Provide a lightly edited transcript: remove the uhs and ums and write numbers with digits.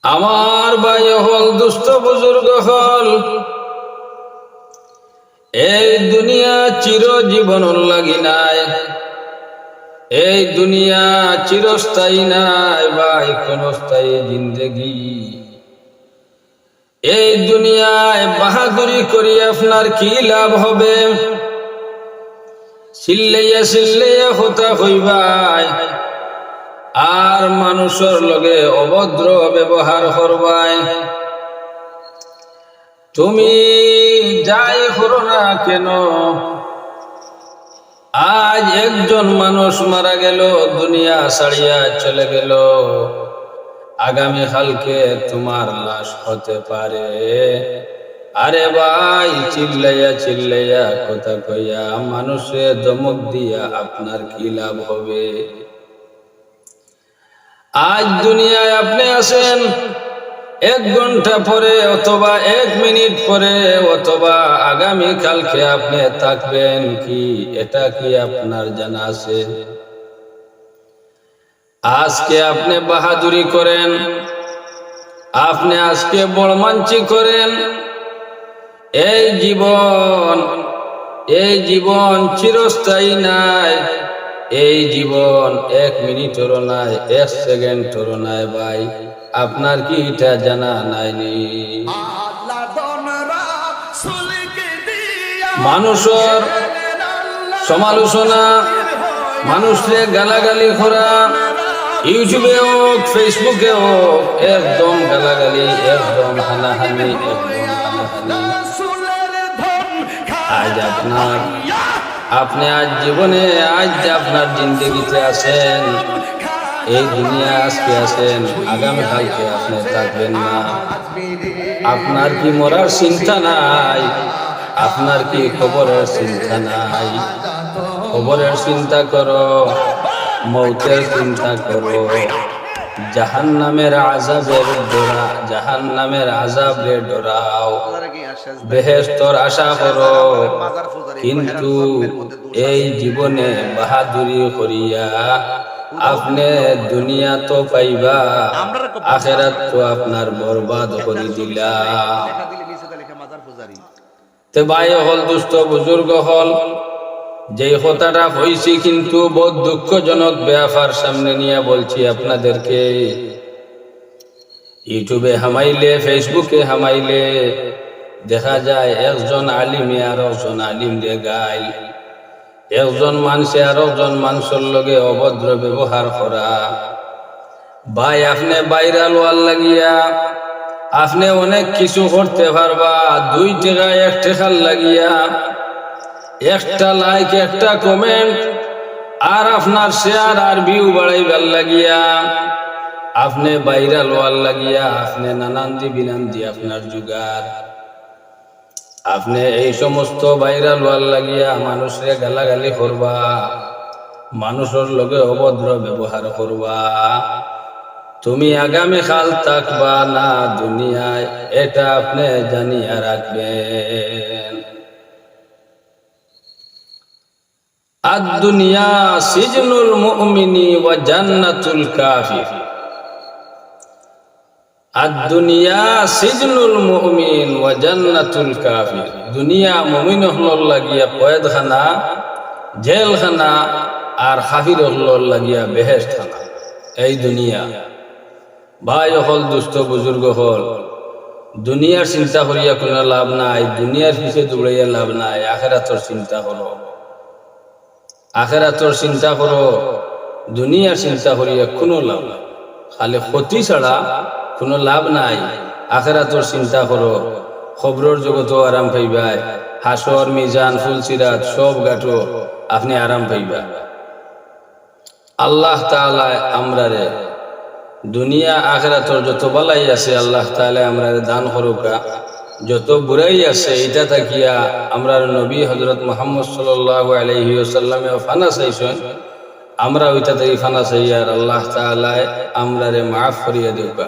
আমার ভাই হল, দুস্থ বুজুর্গ হল, এই দুনিয়া চিরজীবন লাগি নাই। এই দুনিয়া চিরস্থায়ী নাই ভাই, কোন স্থায়ী জিন্দেগি। এই দুনিয়ায় বাহাদুরি করি আপনার কি লাভ হবে? চিল্লাইয়া চিল্লাইয়া কথা হইবাই, আর মানুষের লগে অভদ্র ব্যবহার করবাই। তুমি যাই করো না কেন, আজ একজন মানুষ মারা গেল, দুনিয়া ছাড়িয়া চলে গেল, আগামী কালকে তোমার লাশ হতে পারে। আরে ভাই, চিল্লাইয়া চিল্লাইয়া কথা কইয়া মানুষে ধমক দিয়া আপনার কি লাভ হবে? আজ দুনিয়ায় আপনি আছেন, 1 ঘন্টা পরে অথবা 1 মিনিট পরে অথবা আগামী কালকে আপনি থাকবেন কি, এটা কি আপনার জানা আছে? আজকে আপনি বাহাদুরি করেন, আপনি আজকে বড়মানচি করেন, এই জীবন চিরস্থায়ী নাই। এই জীবন 1 মিনিটেরও নাই, 1 সেকেন্ডেরও নাই ভাই। আপনার কি এটা জানা নাইনি? মানুষের সমালোচনা, মানুষকে গালাগালি করা, ইউটিউবে হোক ফেসবুকে হোক, একদম গালাগালি, একদম হানাহানি, আজ আপনি আজ জীবনে, আজ আপনার জিন্দগিতে আছেন, এই দুনিয়া আজকে আছেন, আগামী কালকে আপনি থাকবেন না। আপনার কি মরার চিন্তা নাই? আপনার কি কবরের চিন্তা নাই? কবরের চিন্তা করো, মৌতের চিন্তা করো, জাহান্নামের আযাবের ডরাও, বেহেশতের আশা করো। কিন্তু এই জীবনে বাহাদুরি করিয়া আপনি দুনিয়া তো পাইবা, আখিরাত তো আপনার বরবাদ করে দিলা। তে ভাই হল, দুস্থ বুজুর্গ হল, যে কথাটা হয়েছি কিন্তু বহুত দুঃখজনক ব্যাপার সামনে নিয়ে বলছি আপনাদেরকে। ইউটিউবে হামাইলে, ফেসবুকে হামাইলে দেখা যায় একজন আলিমে আর একজন আলিম রে গাইল, একজন মানুষে আর একজন মানুষের লগে অভদ্র ব্যবহার করা। ভাই, আপনি ভাইরাল হওয়ার লাগিয়া আপনি অনেক কিছু করতে পারবা। 2 টাকা 1 টাকার লাগিয়া, একটা লাইক, একটা কমেন্ট, আর আপনার শেয়ার আর ভিউ বাড়াইবার লাগিয়া, আপনি ভাইরাল হওয়ার লাগিয়া আপনি নানান্দি বিনান্দি আপনার জুগার। আপনি এই সমস্ত ভাইরাল হওয়ার লাগিয়া মানুষের গালাগালি করবা, মানুষের লগে অভদ্র ব্যবহার করবা। তুমি আগামী কাল থাকবা না দুনিয়ায়, এটা আপনি জানিয়া রাখবেন। আদ-দুনিয়া সিজনুল মুমিনি ওয়া জান্নাতুল কাফির। আদ-দুনিয়া সিজনুল মুমিন ওয়া জান্নাতুল কাফির। দুনিয়া মুমিন হলর লাগিয়া কয়েদখানা, জেলখানা, আর কাফির হলর লাগিয়া বেহেশতখানা। এই দুনিয়া ভাই হল, দুস্থ বুজুর্গ হল, দুনিয়ার চিন্তা করিয়া কোনো লাভ নাই, দুনিয়ার পিছে দৌড়াইয়া লাভ নাই। আখিরাতের চিন্তা করো, আখিরাতের চিন্তা করো, দুনিয়ার চিন্তা করিয়া কোনো লাভ নাই, খালি ক্ষতি ছাড়া কোনো লাভ নাই। আখিরাতের চিন্তা করো, খবরের জগতও আরাম পাইবা, হাসর মিজান ফুলসিরাত সব গাটো আপনি আরাম পাইবা। আল্লাহ তাআলা আমরারে দুনিয়া আখিরাতের যত বালাই আছে আল্লাহ তাআলা আমরারে দান করুকা, যত বুড়াই আছে এটা তাকিয়া আমরার নবী হযরত মুহাম্মদ সাল্লাল্লাহু আলাইহি ওয়াসাল্লামে ফানা চাইছেন, আমরা ওইটা থেকে ফানা চাই, আর আল্লাহ তাআলা আমরারে মাফ করিয়া দেউকা।